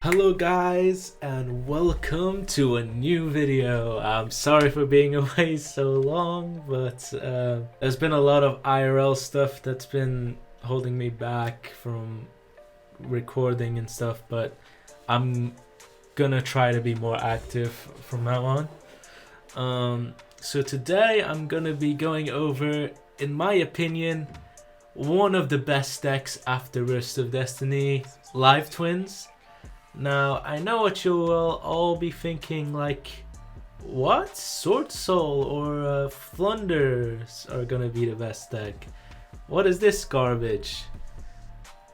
Hello guys and welcome to a new video. I'm sorry for being away so long, but there's been a lot of IRL stuff that's been holding me back from recording and stuff, but I'm gonna try to be more active from now on. So today I'm gonna be going over, in my opinion, one of the best decks after Rest of Destiny, Live Twins. Now, I know what you will all be thinking, like, what? Sword Soul or Flunders are gonna be the best deck. What is this garbage?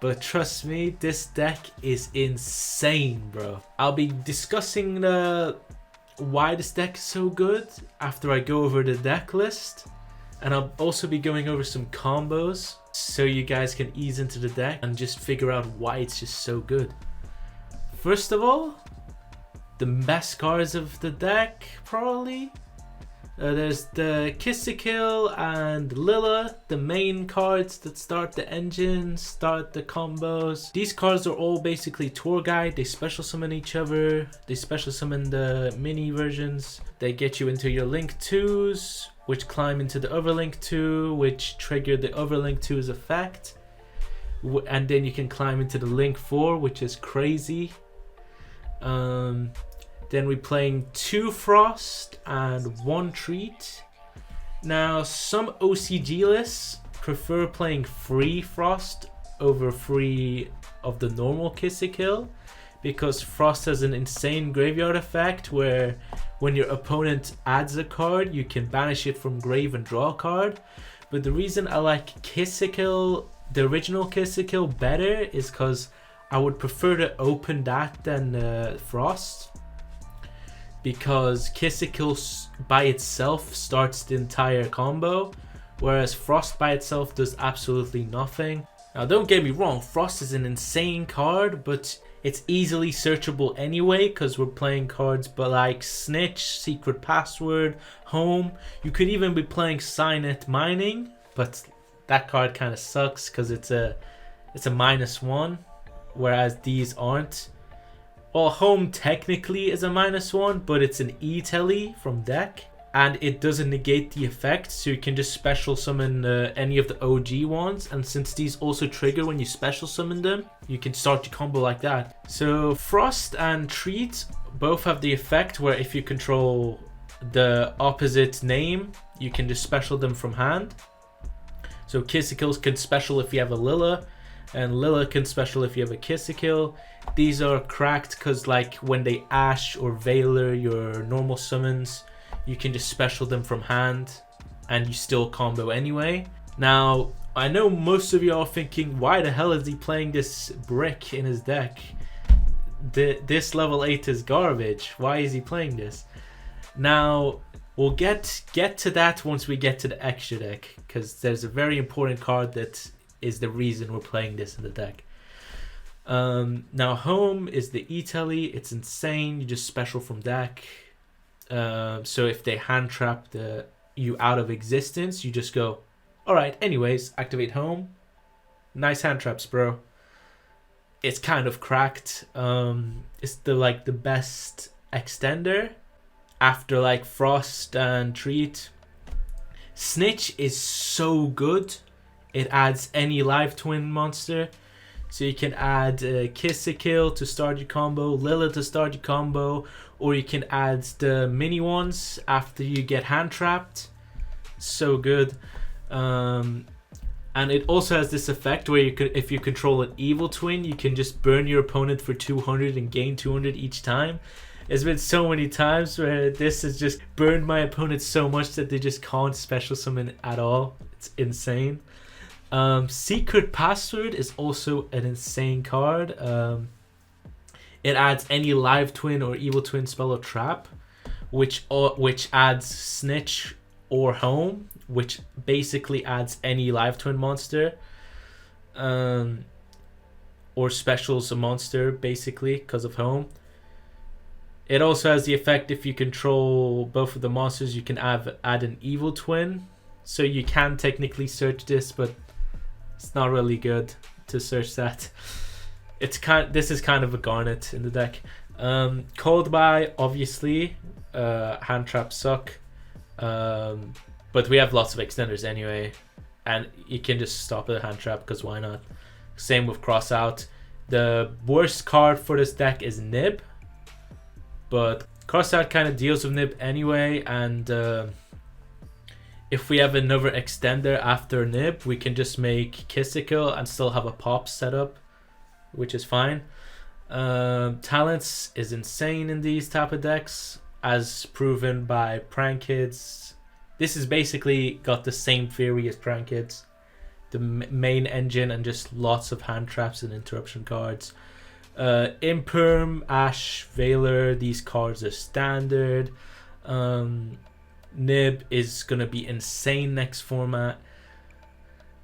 But trust me, this deck is insane, bro. I'll be discussing why this deck is so good after I go over the deck list. And I'll also be going over some combos so you guys can ease into the deck and just figure out why it's just so good. First of all, the best cards of the deck, probably. There's the Kill and Lilla, the main cards that start the engine, start the combos. These cards are all basically tour guide. They special summon each other. They special summon the mini versions. They get you into your Link 2s, which climb into the other Link 2, which trigger the other Link 2's effect. And then you can climb into the Link 4, which is crazy. Then we're playing 2 Frost and 1 Treat. Now, some OCG lists prefer playing 3 Frost over 3 of the normal Kill, because Frost has an insane graveyard effect where when your opponent adds a card, you can banish it from grave and draw a card. But the reason I like Kill, the original Kill, better is because I would prefer to open that than Frost, because Kill by itself starts the entire combo, whereas Frost by itself does absolutely nothing. Now, don't get me wrong, Frost is an insane card, but it's easily searchable anyway because we're playing cards but like Snitch, Secret Password, Home. You could even be playing Signet Mining, but that card kind of sucks because it's a -1. Whereas these aren't. Well, Home technically is a -1, but it's an E-Telly from deck, and it doesn't negate the effect, so you can just special summon any of the OG ones, and since these also trigger when you special summon them, you can start your combo like that. So Frost and Treat both have the effect where if you control the opposite name, you can just special them from hand. So Kills can special if you have a Lilla, and Lilla can special if you have a Kill. These are cracked because like when they Ash or Veiler your normal summons, you can just special them from hand and you still combo anyway. Now, I know most of you are thinking, why the hell is he playing this brick in his deck? This level 8 is garbage. Why is he playing this? Now, we'll get to that once we get to the extra deck, because there's a very important card that is the reason we're playing this in the deck. Now, Home is the E-Telly. It's insane. You just special from deck. So if they hand trap you out of existence, you just go, alright, anyways, activate Home. Nice hand traps, bro. It's kind of cracked. It's the best extender after like Frost and Treat. Snitch is so good. It adds any live twin monster. So you can add Kill to start your combo, Lilla to start your combo, or you can add the mini ones after you get hand trapped. So good. And it also has this effect where if you control an evil twin, you can just burn your opponent for 200 and gain 200 each time. There's been so many times where this has just burned my opponent so much that they just can't special summon at all. It's insane. Secret Password is also an insane card. It adds any live twin or evil twin spell or trap, which adds Snitch or Home, which basically adds any live twin monster, or specials a monster basically because of Home. It also has the effect if you control both of the monsters, you can add an evil twin. So you can technically search this, but it's not really good to search that. This is kind of a garnet in the deck. Cold Buy, obviously. Hand traps suck. But we have lots of extenders anyway. And you can just stop at a hand trap, because why not? Same with Cross Out. The worst card for this deck is Nib. But Cross Out kind of deals with Nib anyway. And if we have another extender after Nib, we can just make Kissicle and still have a pop set up, which is fine. Talents is insane in these type of decks, as proven by Prank Kids. This is basically got the same theory as Prank Kids. The main engine and just lots of hand traps and interruption cards. Imperm, Ash, Veiler, these cards are standard. Nib is going to be insane next format.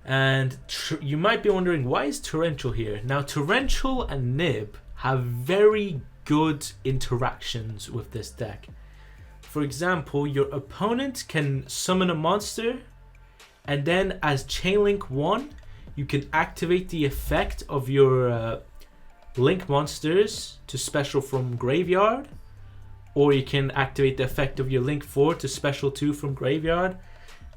And you might be wondering, why is Torrential here? Now, Torrential and Nib have very good interactions with this deck. For example, your opponent can summon a monster, and then as Chainlink 1, you can activate the effect of your Link monsters to special from Graveyard, or you can activate the effect of your Link 4 to special 2 from Graveyard.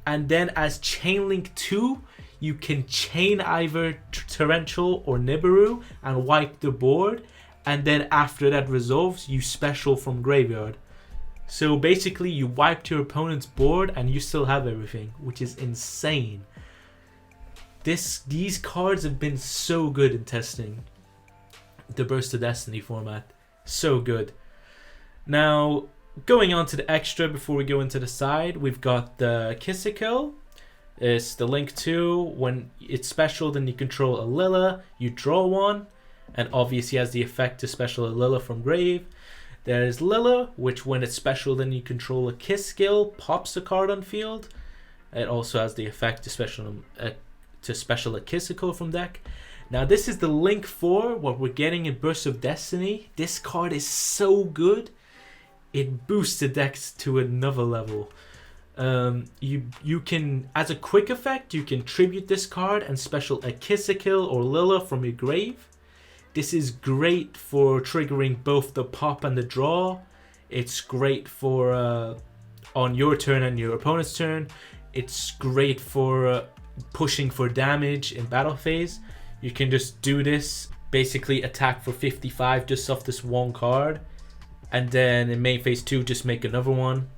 And then as Chainlink 2, you can chain either Torrential or Nibiru and wipe the board. And then after that resolves, you special from Graveyard. So basically you wiped your opponent's board and you still have everything, which is insane. These cards have been so good in testing the Burst of Destiny format. So good. Now, going on to the extra before we go into the side, we've got the Kissicle. It's the Link 2. When it's special, then you control a Lilla, you draw one, and obviously has the effect to special a Lilla from grave. There's Lilla, which when it's special, then you control a Kissicle, pops a card on field. It also has the effect to special a Kissicle from deck. Now this is the Link 4, what we're getting in Burst of Destiny. This card is so good. It boosts the decks to another level. You can, as a quick effect, you can tribute this card and special a Kissicle or Lilla from your grave. This is great for triggering both the pop and the draw. It's great for on your turn and your opponent's turn. It's great for pushing for damage in battle phase. You can just do this, basically attack for 55 just off this one card. And then in main phase 2, just make another one.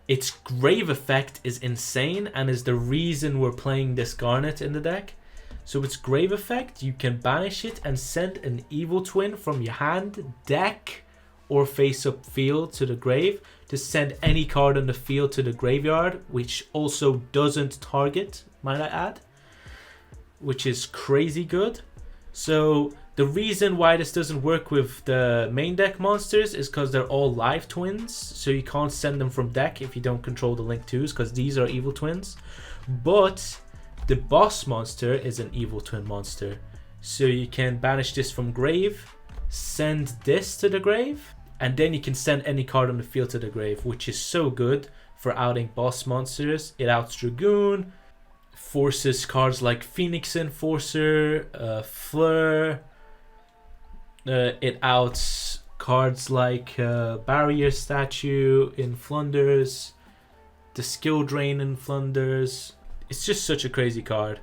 Its grave effect is insane and is the reason we're playing this Garnet in the deck. So its grave effect, you can banish it and send an evil twin from your hand, deck, or face up field to the grave to send any card on the field to the graveyard, which also doesn't target, might I add, which is crazy good. So the reason why this doesn't work with the main deck monsters is because they're all live twins, so you can't send them from deck if you don't control the Link 2s, because these are evil twins. But the boss monster is an evil twin monster, so you can banish this from grave, send this to the grave, and then you can send any card on the field to the grave, which is so good for outing boss monsters. It outs Dragoon, forces cards like Phoenix Enforcer, Fleur. It outs cards like Barrier Statue in Flunders, the Skill Drain in Flunders. It's just such a crazy card.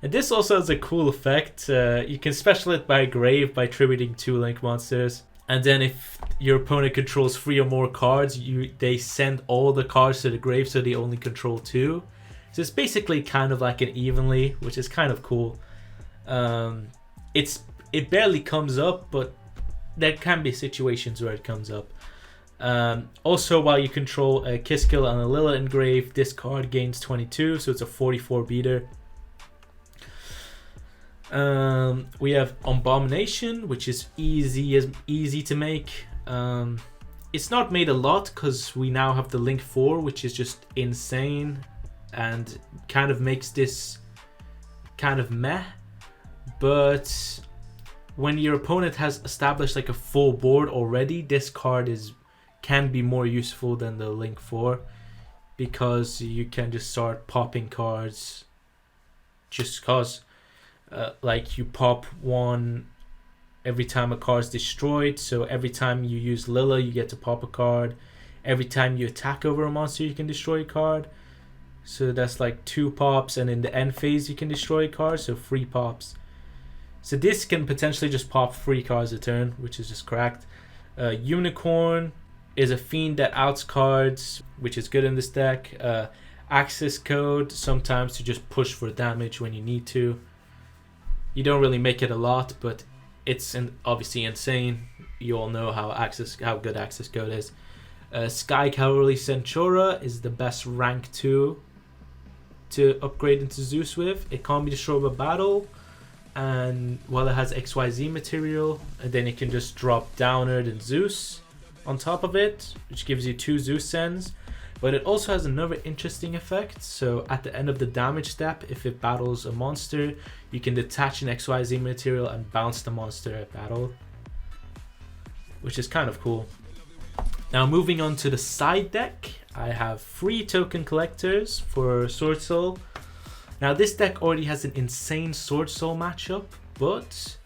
And this also has a cool effect. You can special it by grave by tributing 2 Link monsters. And then if your opponent controls 3 or more cards, they send all the cards to the grave, so they only control 2. So it's basically kind of like an evenly, which is kind of cool. It barely comes up, but there can be situations where it comes up. Also, while you control a Kissicle and a Lilla engrave, this card gains 22, so it's a 44 beater. We have Abomination, which is easy to make. It's not made a lot because we now have the Link 4, which is just insane and kind of makes this kind of meh. But when your opponent has established like a full board already, this card can be more useful than the Link 4, because you can just start popping cards just cause. Like you pop one every time a card is destroyed. So every time you use Lilla, you get to pop a card. Every time you attack over a monster, you can destroy a card. So that's like 2 pops, and in the end phase you can destroy a card, so 3 pops. So this can potentially just pop 3 cards a turn, which is just cracked. Unicorn is a fiend that outs cards, which is good in this deck. Access code, sometimes to just push for damage when you need to. You don't really make it a lot, but it's obviously insane. You all know how good access code is. Sky Cavalry Centura is the best rank 2 to upgrade into Zeus with. It can't be destroyed by battle, and while it has XYZ material, and then it can just drop Downer and Zeus on top of it, which gives you 2 Zeus sends. But it also has another interesting effect. So at the end of the damage step, if it battles a monster, you can detach an XYZ material and bounce the monster at battle, which is kind of cool. Now moving on to the side deck, I have 3 token collectors for Sword Soul. Now this deck already has an insane Sword Soul matchup, but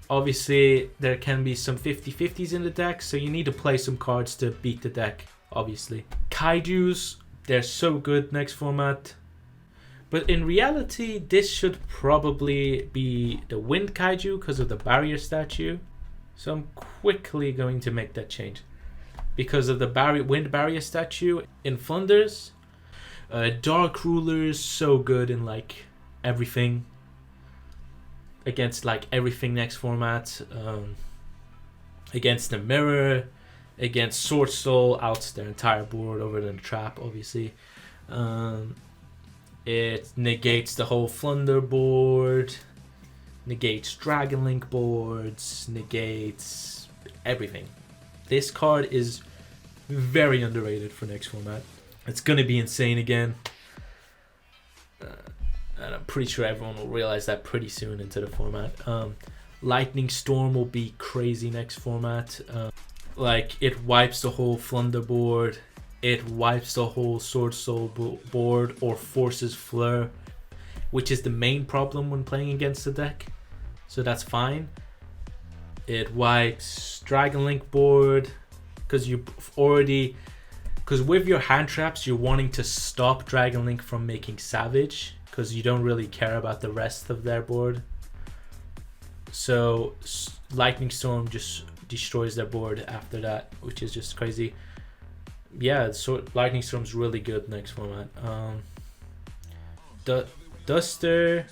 obviously there can be some 50-50s in the deck, so you need to play some cards to beat the deck, obviously. Kaijus, they're so good next format. But in reality, this should probably be the Wind Kaiju because of the barrier statue. So I'm quickly going to make that change. Because of the wind barrier statue in Flanders. Dark Ruler is so good in like everything. Against like everything next format. Against the Mirror. Against Sword Soul, outs their entire board over the trap, obviously. It negates the whole Flunder board. Negates Dragon Link boards. Negates everything. This card is very underrated for next format. It's going to be insane again. And I'm pretty sure everyone will realize that pretty soon into the format. Lightning Storm will be crazy next format. Like, it wipes the whole Flunder board. It wipes the whole Sword Soul board or forces Fleur, which is the main problem when playing against the deck. So that's fine. It wipes Dragon Link board because with your hand traps you're wanting to stop Dragon Link from making Savage because you don't really care about the rest of their board. So Lightning Storm just destroys their board after that, which is just crazy. Yeah, so Lightning Storm's really good next format. Duster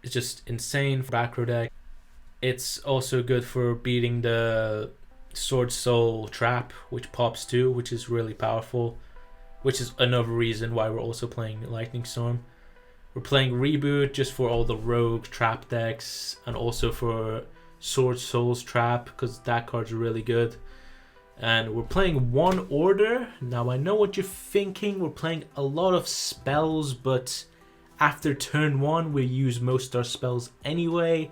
is just insane for back row deck. It's also good for beating the Sword Soul trap, which pops too, which is really powerful. Which is another reason why we're also playing Lightning Storm. We're playing Reboot just for all the rogue trap decks, and also for Sword Soul's trap, because that card's really good. And we're playing one order. Now I know what you're thinking, we're playing a lot of spells, but after turn 1 we use most of our spells anyway.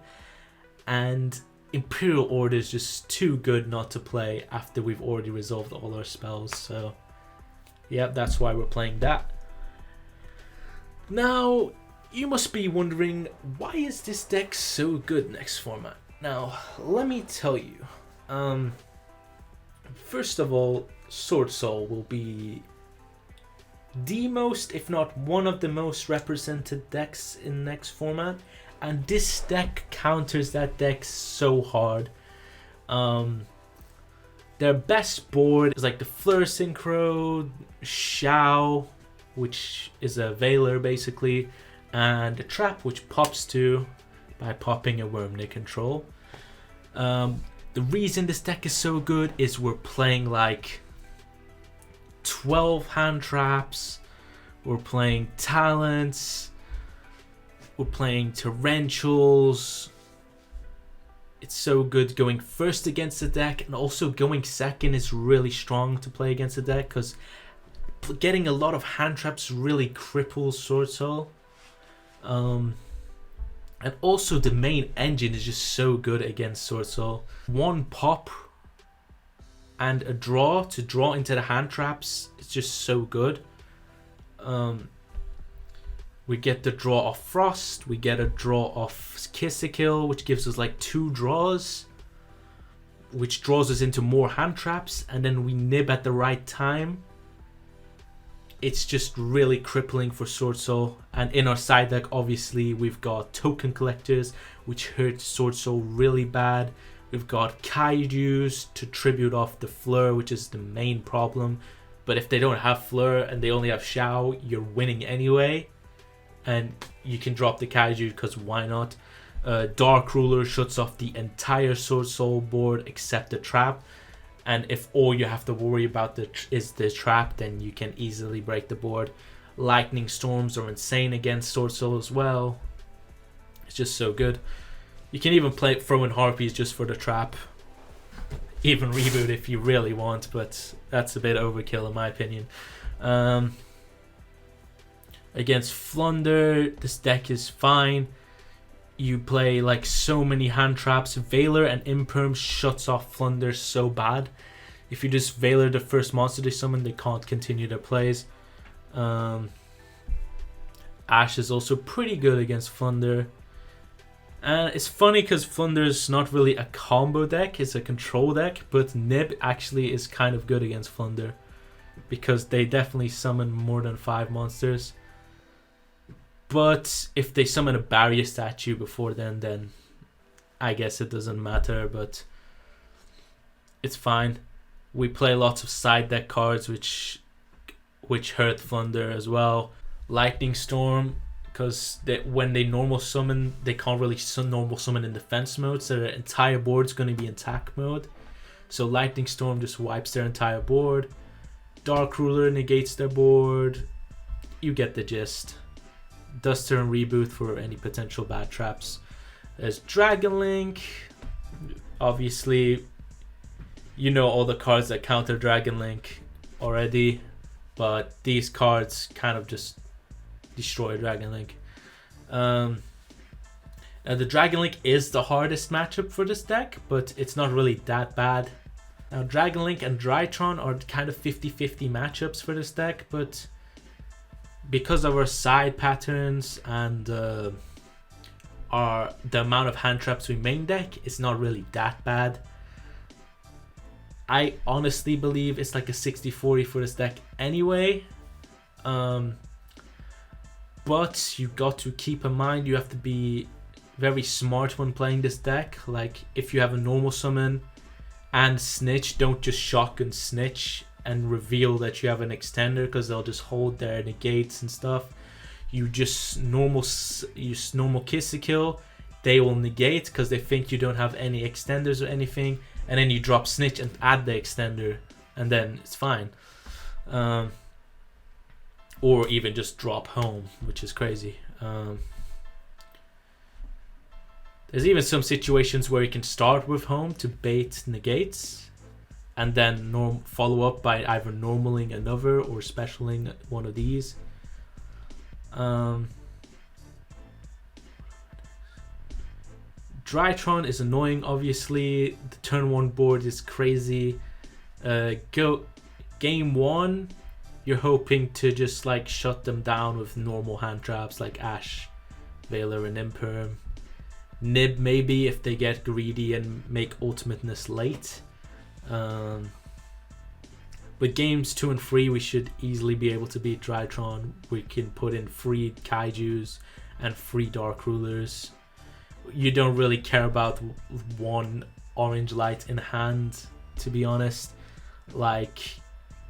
And Imperial Order is just too good not to play after we've already resolved all our spells. So yeah, that's why we're playing that. Now, you must be wondering, why is this deck so good next format? Now, let me tell you. First of all, Sword Soul will be the most, if not one of the most represented decks in next format. And this deck counters that deck so hard. Their best board is like the Fleur Synchro, Xiao, which is a Veiler basically, and the Trap, which pops to by popping a worm they control. The reason this deck is so good is we're playing like 12 hand traps, we're playing talents, we're playing torrentials. It's so good going first against the deck, and also going second is really strong to play against the deck because getting a lot of hand traps really cripples Sword Soul. And also the main engine is just so good against Sword Soul. One pop and a draw to draw into the hand traps is just so good. We get the draw off Frost. We get a draw off Kiss a Kill, which gives us like 2 draws, which draws us into more hand traps, and then we nib at the right time. It's just really crippling for Sword Soul. And in our side deck, obviously, we've got token collectors, which hurt Sword Soul really bad. We've got Kaijus to tribute off the Fleur, which is the main problem. But if they don't have Fleur and they only have Shao, you're winning anyway. And you can drop the Kaiju because why not? Dark Ruler shuts off the entire Sword Soul board except the trap. And if all you have to worry about is the trap, then you can easily break the board. Lightning Storms are insane against Sword Soul as well. It's just so good. You can even play Throw-in Harpies just for the trap. Even Reboot if you really want, but that's a bit overkill in my opinion. Against Flunder, this deck is fine. You play like so many hand traps. Veiler and Imperm shuts off Flunder so bad. If you just Veiler the first monster they summon, they can't continue their plays. Ash is also pretty good against Flunder. And it's funny because Flunder's not really a combo deck, it's a control deck, but Nib actually is kind of good against Flunder because they definitely summon more than 5 monsters. But if they summon a barrier statue before then I guess it doesn't matter, but it's fine. We play lots of side deck cards which hurt Flunder as well. Lightning Storm, because when they normal summon, they can't really normal summon in defense mode, so their entire board's going to be in attack mode. So Lightning Storm just wipes their entire board. Dark Ruler negates their board. You get the gist. Duster and Reboot for any potential bad traps. There's Dragon Link. Obviously, you know all the cards that counter Dragon Link already, but these cards kind of just destroy Dragon Link. Now the Dragon Link is the hardest matchup for this deck, but it's not really that bad. Now Dragon Link and Drytron are kind of 50-50 matchups for this deck, but because of our side patterns and the amount of hand traps we main deck, it's not really that bad. I honestly believe it's like a 60-40 for this deck anyway. But you got to keep in mind you have to be very smart when playing this deck. Like if you have a normal summon and Snitch, don't just shotgun Snitch and reveal that you have an extender, because they'll just hold their negates and stuff. You just normal Kiss a Kill, they will negate because they think you don't have any extenders or anything, and then you drop Snitch and add the extender, and then it's fine. Or even just drop Home, which is crazy. There's even some situations where you can start with Home to bait negates, and then follow up by either normaling another or specialing one of these. Drytron is annoying, obviously. The turn 1 board is crazy. Game 1, you're hoping to just like shut them down with normal hand traps like Ash, Veiler, and Imperm. Nib maybe if they get greedy and make ultimateness late. But games 2 and 3 we should easily be able to beat Drytron. We can put in 3 Kaijus and 3 Dark Rulers. You don't really care about 1 orange light in hand, to be honest. And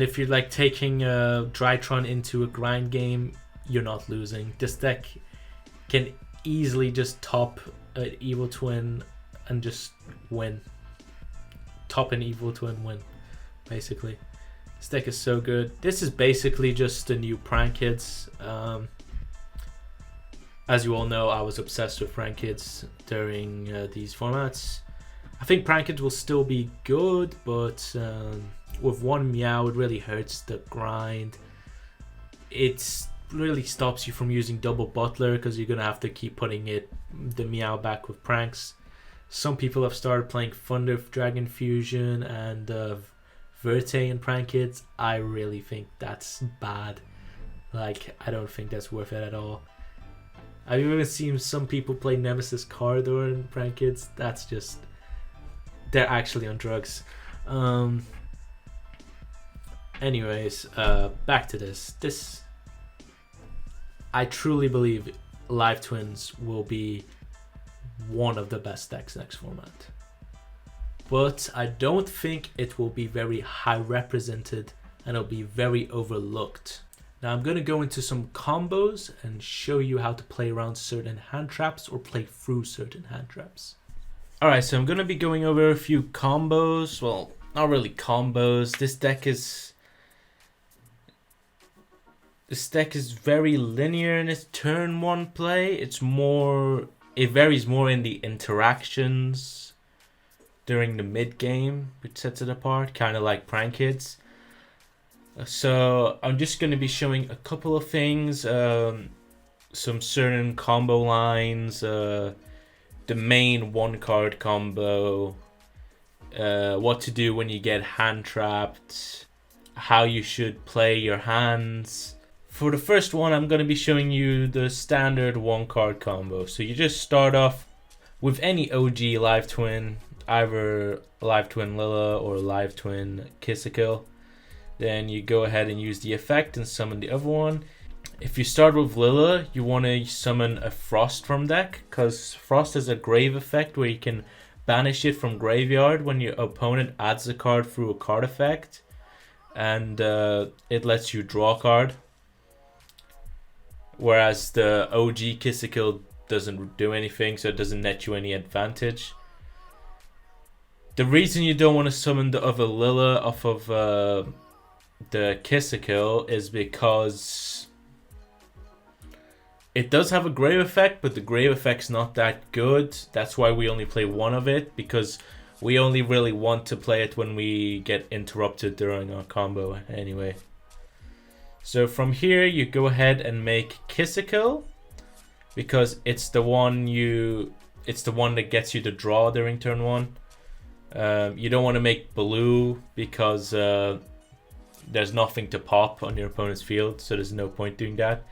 if you're like taking Drytron into a grind game, you're not losing. This deck can easily just top an Evil Twin and just win. Top an Evil Twin, win, basically. This deck is so good. This is basically just the new Prank Kids. As you all know, I was obsessed with Prank Kids during these formats. I think Prank Kids will still be good, but with 1 Meow, it really hurts the grind. It really stops you from using double Butler because you're going to have to keep putting the Meow back with pranks. Some people have started playing Thunder Dragon Fusion and Verte in Prank Kids. I really think that's bad. Like, I don't think that's worth it at all. I've even seen some people play Nemesis Corridor and prank kids. That's just... they're actually on drugs. Anyways, back to this. I truly believe Live Twins will be one of the best decks next format. But I don't think it will be very high represented and it'll be very overlooked. Now I'm going to go into some combos and show you how to play around certain hand traps or play through certain hand traps. Alright, so I'm going to be going over a few combos. Well, not really combos. This deck is very linear in its turn 1 play. It varies more in the interactions during the mid game, which sets it apart, kind of like Prank Kids. So I'm just going to be showing a couple of things, some certain combo lines, the main 1-card combo, what to do when you get hand trapped, how you should play your hands. For the first one, I'm going to be showing you the standard 1-card combo. So you just start off with any OG Live Twin, either Live Twin Lilla or Live Twin Kissikill. Then you go ahead and use the effect and summon the other one. If you start with Lilla, you want to summon a Frost from deck, because Frost has a grave effect where you can banish it from graveyard when your opponent adds a card through a card effect, and it lets you draw a card. Whereas the OG Kissikill doesn't do anything, so it doesn't net you any advantage. The reason you don't want to summon the other Lilla off of the Kissikill is because it does have a grave effect, but the grave effect's not that good. That's why we only play one of it, because we only really want to play it when we get interrupted during our combo anyway. So from here you go ahead and make Kissikill, because it's the one that gets you the draw during turn 1. You don't want to make blue because there's nothing to pop on your opponent's field, so there's no point doing that.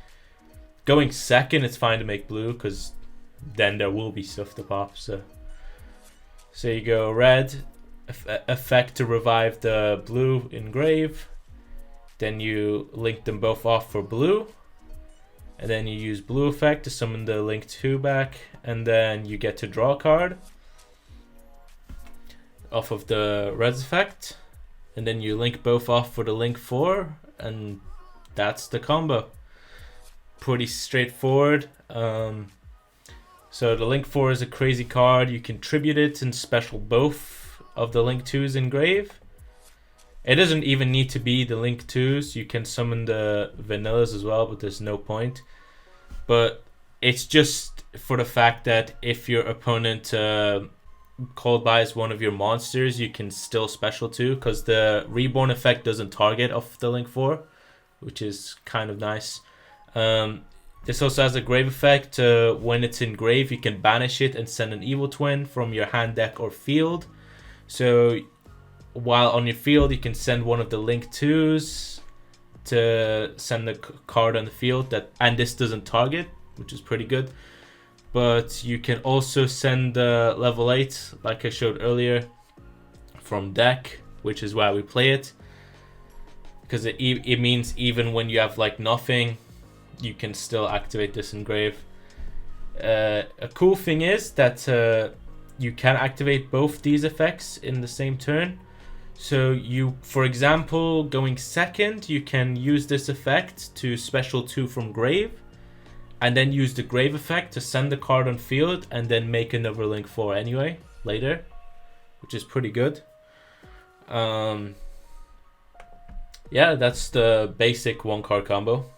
Going second, it's fine to make blue because then there will be stuff to pop. So you go red, effect to revive the blue in grave. Then you link them both off for blue. And then you use blue effect to summon the link 2 back. And then you get to draw a card off of the red effect. And then you link both off for the link 4. And that's the combo. Pretty straightforward. So the link 4 is a crazy card. You can tribute it and special both of the link 2s in grave. It doesn't even need to be the link 2s. You can summon the vanillas as well, but there's no point. But it's just for the fact that if your opponent cold buys one of your monsters, you can still special 2, because the reborn effect doesn't target off the link 4, which is kind of nice. This also has a grave effect. When it's in grave, you can banish it and send an evil twin from your hand, deck, or field. So while on your field, you can send one of the link 2s to send the card on the field, and this doesn't target, which is pretty good. But you can also send level 8, like I showed earlier, from deck, which is why we play it. Because it means even when you have like nothing, you can still activate this in grave. A cool thing is that you can activate both these effects in the same turn. So you, for example, going second, you can use this effect to special 2 from grave, and then use the grave effect to send the card on field, and then make another link 4 anyway later, which is pretty good. Yeah, that's the basic 1-card combo.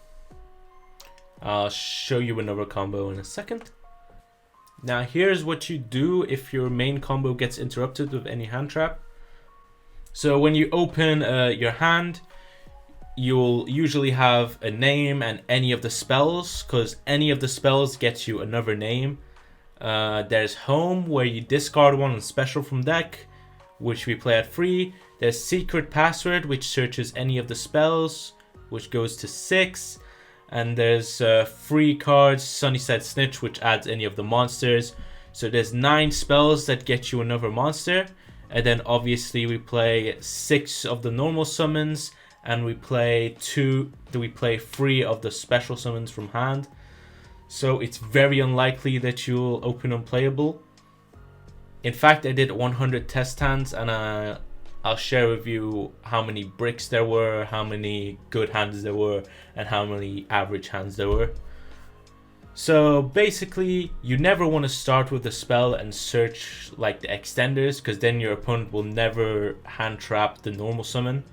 I'll show you another combo in a second. Now here's what you do if your main combo gets interrupted with any hand trap. So when you open your hand, you'll usually have a name and any of the spells, because any of the spells gets you another name. There's home, where you discard one and special from deck, which we play at 3. There's secret password, which searches any of the spells, which goes to 6. And there's 3 cards, Sunnyside Snitch, which adds any of the monsters. So there's 9 spells that get you another monster. And then obviously we play 6 of the normal summons, and we play 3 of the special summons from hand. So it's very unlikely that you'll open unplayable. In fact, I did 100 test hands, and I'll share with you how many bricks there were, how many good hands there were, and how many average hands there were. So basically, you never want to start with a spell and search like the extenders, because then your opponent will never hand trap the normal summon.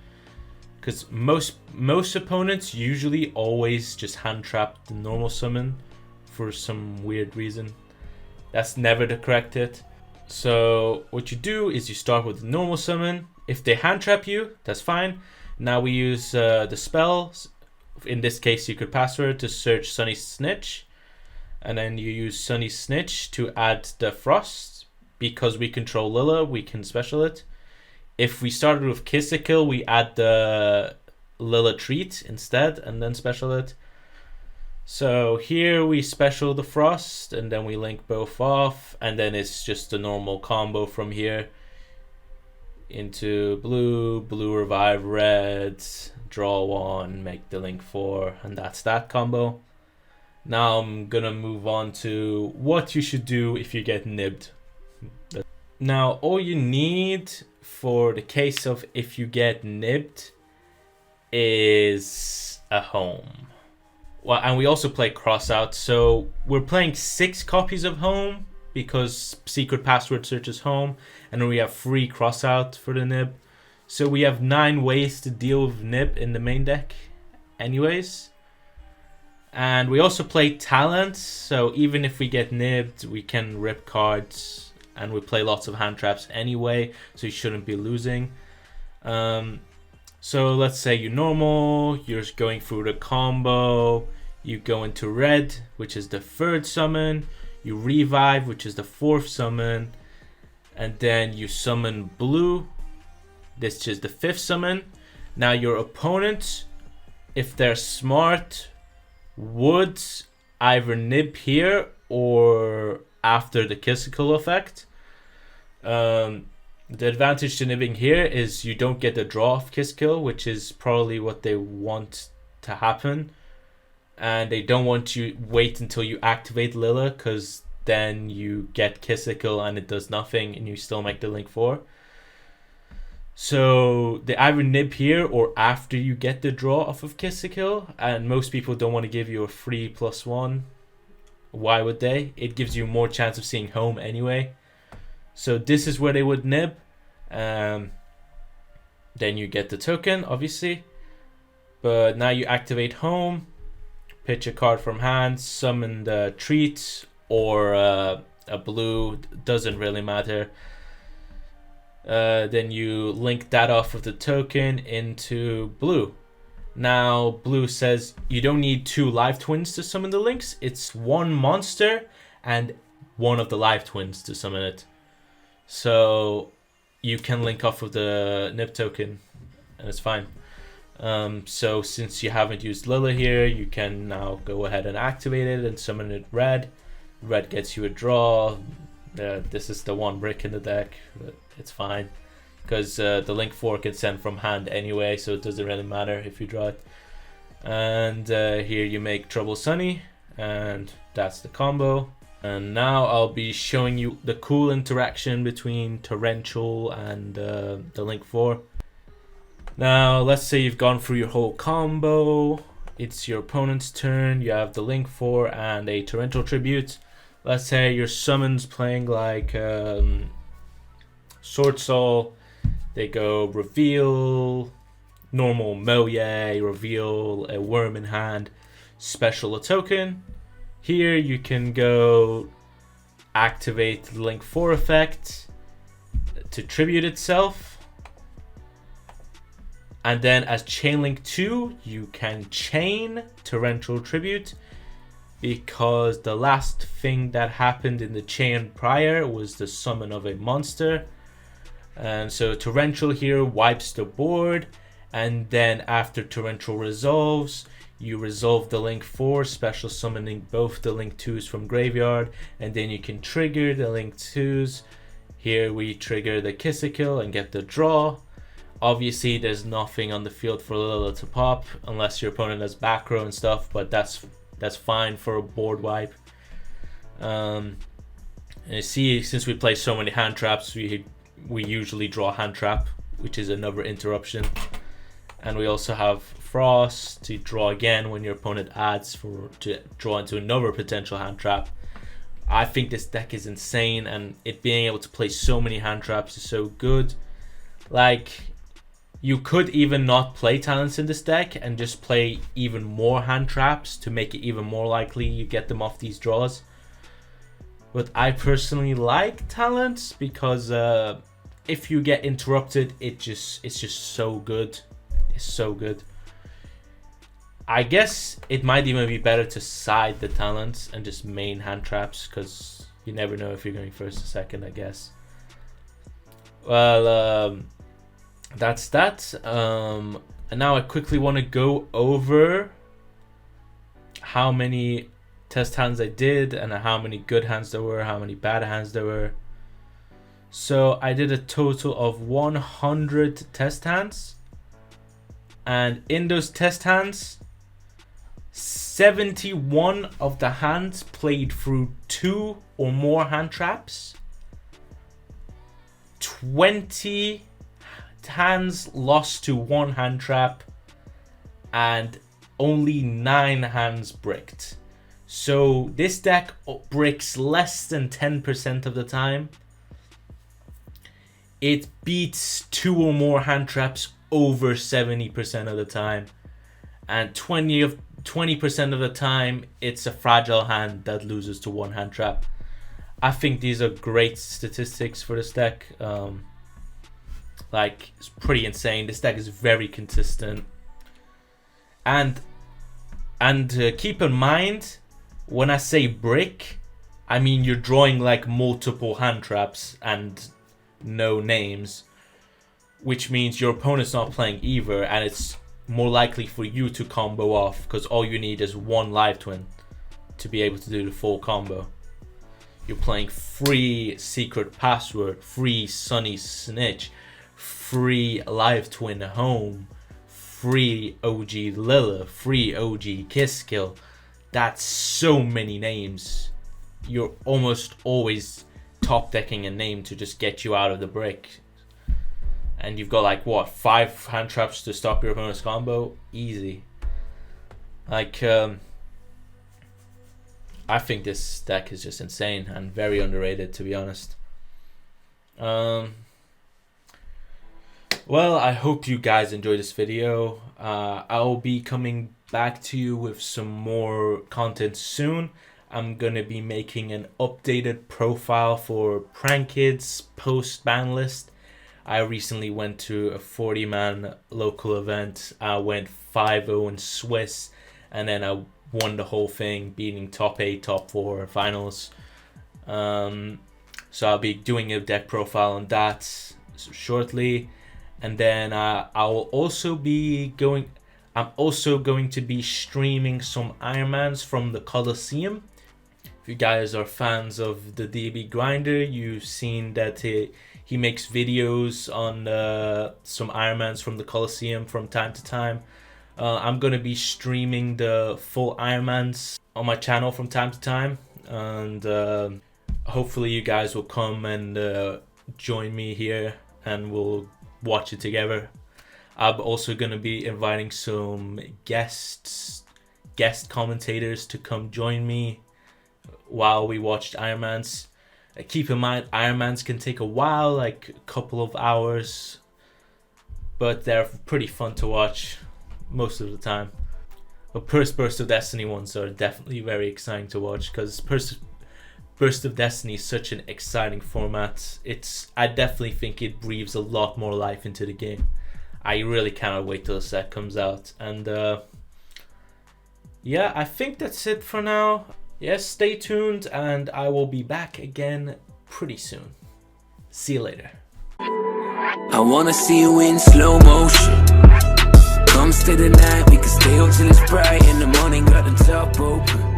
Because most opponents usually always just hand trap the normal summon for some weird reason. That's never the correct hit. So what you do is you start with the normal summon. If they hand trap you, that's fine. Now we use the spells. In this case, you could password to search Sunny Snitch. And then you use Sunny Snitch to add the Frost. Because we control Lilla, we can special it. If we started with Kiss a Kill, we add the Lilla Treat instead and then special it. So here we special the Frost and then we link both off, and then it's just a normal combo from here into blue revive red, draw 1, make the link 4, and that's that combo. Now I'm gonna move on to what you should do if you get nibbed. Now all you need for the case of if you get nibbed is a home. Well, and we also play Crossout, so we're playing 6 copies of Home because Secret Password searches Home, and then we have 3 Crossout for the nib. So we have 9 ways to deal with nib in the main deck anyways. And we also play Talent, so even if we get nibbed, we can rip cards, and we play lots of hand traps anyway, so you shouldn't be losing. So let's say you normal, you're going through the combo, you go into red, which is the 3rd summon, you revive, which is the 4th summon, and then you summon blue, this is the 5th summon. Now your opponent, if they're smart, would either nib here or after the Kissicle effect. The advantage to nibbing here is you don't get the draw of Kiss Kill, which is probably what they want to happen. And they don't want you wait until you activate Lilla, because then you get Kiss Kill and it does nothing and you still make the link 4. So they either nib here or after you get the draw off of Kiss Kill, and most people don't want to give you a free +1. Why would they? It gives you more chance of seeing home anyway. So this is where they would nib. Then you get the token, obviously. But now you activate home, pitch a card from hand, summon the treat or a blue, doesn't really matter. Then you link that off of the token into blue. Now blue says you don't need 2 live twins to summon the links. It's 1 monster and 1 of the live twins to summon it. So you can link off of the nib token and it's fine. So since you haven't used Lilla here, you can now go ahead and activate it and summon it red. Red gets you a draw. This is the 1 brick in the deck, but it's fine because the link 4 can send from hand anyway, so it doesn't really matter if you draw it. And here you make Trouble Sunny, and that's the combo. And now I'll be showing you the cool interaction between Torrential and the link 4. Now let's say you've gone through your whole combo, it's your opponent's turn, you have the link 4 and a Torrential Tribute. Let's say your summon's playing like Sword Soul, they go reveal, normal Moye, reveal a worm in hand, special a token. Here you can go activate the link 4 effect to tribute itself. And then as chain link 2, you can chain Torrential Tribute, because the last thing that happened in the chain prior was the summon of a monster. And so Torrential here wipes the board, and then after Torrential resolves, you resolve the link 4, special summoning both the link 2s from graveyard, and then you can trigger the link 2s. Here we trigger the Kill and get the draw. Obviously there's nothing on the field for Lilla to pop unless your opponent has back row and stuff, but that's fine for a board wipe. And you see, since we play so many hand traps, we usually draw hand trap, which is another interruption. And we also have Frost to draw again when your opponent adds to draw into another potential hand trap. I think this deck is insane, and it being able to play so many hand traps is so good. Like, you could even not play talents in this deck and just play even more hand traps to make it even more likely you get them off these draws. But I personally like talents because if you get interrupted, it's just so good. It's so good. I guess it might even be better to side the talents and just main hand traps, because you never know if you're going first or second, I guess. Well, that's that. And now I quickly want to go over how many test hands I did and how many good hands there were, how many bad hands there were. So I did a total of 100 test hands, and in those test hands, 71 of the hands played through 2 or more hand traps. 20 hands lost to 1 hand trap, and only 9 hands bricked. So this deck bricks less than 10% of the time. It beats 2 or more hand traps over 70% of the time, and 20% of the time it's a fragile hand that loses to 1 hand trap. I think these are great statistics for this deck. Like, it's pretty insane. This deck is very consistent, and keep in mind, when I say brick, I mean you're drawing like multiple hand traps and no names, which means your opponent's not playing either, and it's more likely for you to combo off, because all you need is 1 live twin to be able to do the full combo. You're playing free secret password, free Sunny Snitch, free live twin home, free OG Lilla, free OG Kiss Kill. That's so many names. You're almost always top decking a name to just get you out of the brick. And you've got like, what, 5 hand traps to stop your opponent's combo? Easy. Like, I think this deck is just insane and very underrated, to be honest. Well, I hope you guys enjoyed this video. I'll be coming back to you with some more content soon. I'm gonna be making an updated profile for Prank Kids post ban list. I recently went to a 40-man local event. I went 5-0 in Swiss, and then I won the whole thing, beating top 8, top 4 finals. So I'll be doing a deck profile on that shortly, and then I'm also going to be streaming some Ironmans from the Coliseum. If you guys are fans of the DB Grinder, you've seen that he makes videos on some Ironmans from the Coliseum from time to time. I'm going to be streaming the full Ironmans on my channel from time to time, and hopefully you guys will come and join me here and we'll watch it together. I'm also going to be inviting some guest commentators to come join me while we watched Ironmans. Keep in mind, Ironmans can take a while, like a couple of hours, but they're pretty fun to watch most of the time. But Burst of Destiny ones are definitely very exciting to watch, because Burst of Destiny is such an exciting format. I definitely think it breathes a lot more life into the game. I really cannot wait till the set comes out. And yeah, I think that's it for now. Yes, stay tuned, and I will be back again pretty soon. See you later. I wanna see you in slow motion. Come stay the night, we can stay up till it's bright. In the morning, got the top open.